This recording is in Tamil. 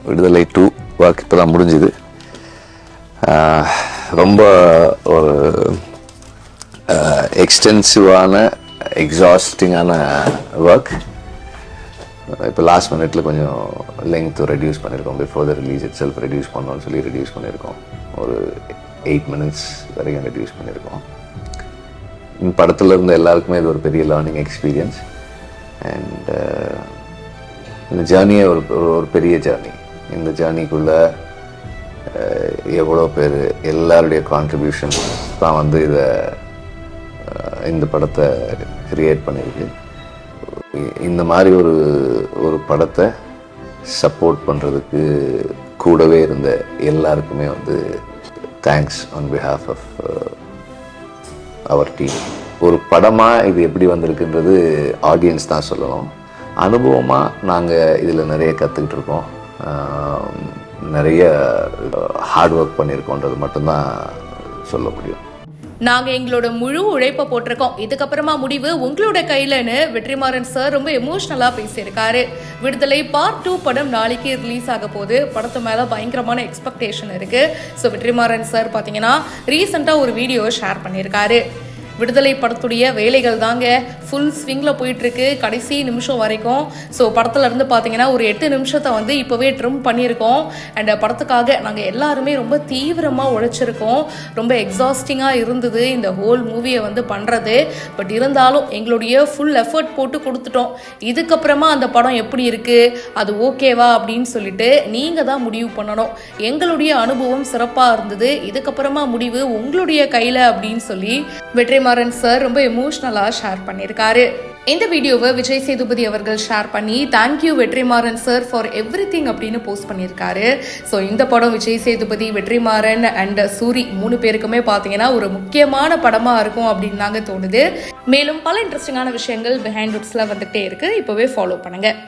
விடுதலை 2 ஒர்க் இப்போ தான் முடிஞ்சுது. ரொம்ப ஒரு எக்ஸ்டென்சிவான எக்ஸாஸ்டிங்கான ஒர்க். இப்போ லாஸ்ட் மினிட்ல கொஞ்சம் லெங்க் ரெடியூஸ் பண்ணியிருக்கோம். Before the release it self reduce பண்ணோன்னு சொல்லி ரெடியூஸ் பண்ணியிருக்கோம். ஒரு 8 minutes வரைக்கும் ரெடியூஸ் பண்ணியிருக்கோம். இந்த படத்தில் இருந்த எல்லாருக்குமே இது ஒரு பெரிய லேர்னிங் எக்ஸ்பீரியன்ஸ். அண்ட் இந்த ஜேர்னியே ஒரு பெரிய ஜேர்னி. இந்த ஜேர்னிக்குள்ளே எவ்வளோ பேர் எல்லாருடைய கான்ட்ரிபியூஷன் தான் வந்து இந்த படத்தை கிரியேட் பண்ணியிருக்கு. இந்த மாதிரி ஒரு படத்தை சப்போர்ட் பண்ணுறதுக்கு கூடவே இருந்த எல்லாருக்குமே வந்து thanks on behalf of our team. ஒரு படமாக இது எப்படி வந்திருக்குன்றது ஆடியன்ஸ் தான் சொல்லணும். அனுபவமாக நாங்கள் இதில் நிறைய கற்றுக்கிட்டு இருக்கோம், நிறைய ஹார்ட் ஒர்க் பண்ணியிருக்கோன்றது மட்டும்தான் சொல்ல முடியும். நாங்கள் எங்களோட முழு உழைப்பை போட்டிருக்கோம், இதுக்கப்புறமா முடிவு உங்களோட கையிலன்னு வெற்றிமாறன் சார் ரொம்ப எமோஷ்னலாக பேசியிருக்காரு. விடுதலை பார்ட் 2 படம் நாளைக்கு ரிலீஸ் ஆக போது. படத்து மேலே பயங்கரமான எக்ஸ்பெக்டேஷன் இருக்குது. ஸோ வெற்றிமாறன் சார் பார்த்தீங்கன்னா ரீசெண்டாக ஒரு வீடியோ ஷேர் பண்ணியிருக்காரு. விடுதலை படத்துடைய வேலைகள் தாங்க ஃபுல் ஸ்விங்கில் போயிட்டுருக்கு கடைசி நிமிஷம் வரைக்கும். ஸோ படத்தில் இருந்து பார்த்தீங்கன்னா ஒரு 8 நிமிஷத்தை வந்து இப்போவே ட்ரிம் பண்ணியிருக்கோம். அண்ட் படத்துக்காக நாங்கள் எல்லாருமே ரொம்ப தீவிரமாக உழைச்சிருக்கோம். ரொம்ப எக்ஸாஸ்டிங்காக இருந்தது இந்த ஹோல் மூவியை வந்து பண்ணுறது. பட் இருந்தாலும் எங்களுடைய ஃபுல் எஃபர்ட் போட்டு கொடுத்துட்டோம். இதுக்கப்புறமா அந்த படம் எப்படி இருக்குது, அது ஓகேவா அப்படின்னு சொல்லிட்டு நீங்கள் தான் முடிவு பண்ணணும். எங்களுடைய அனுபவம் சிறப்பாக இருந்தது, இதுக்கப்புறமா முடிவு உங்களுடைய கையில் அப்படின்னு சொல்லி வெற்றிமாறன் சார் ரொம்ப எமோஷ்னலாக ஷேர் பண்ணியிருக்காரு. இந்த வீடியோவை விஜய் சேதுபதி அவர்கள் ஷேர் பண்ணி thank you Vetrimaaran sir for everything அப்படின்னு போஸ்ட் பண்ணியிருக்காரு. ஸோ இந்த படம் விஜய் சேதுபதி, வெற்றிமாறன் அண்ட் சூரி 3 பேருக்குமே பார்த்தீங்கன்னா ஒரு முக்கியமான படமாக இருக்கும் அப்படின்னு தாங்க தோணுது. மேலும் பல இன்ட்ரெஸ்டிங்கான விஷயங்கள் பிஹைண்ட் வுட்ஸில் வந்துகிட்டே இருக்குது. இப்போவே ஃபாலோ பண்ணுங்கள்.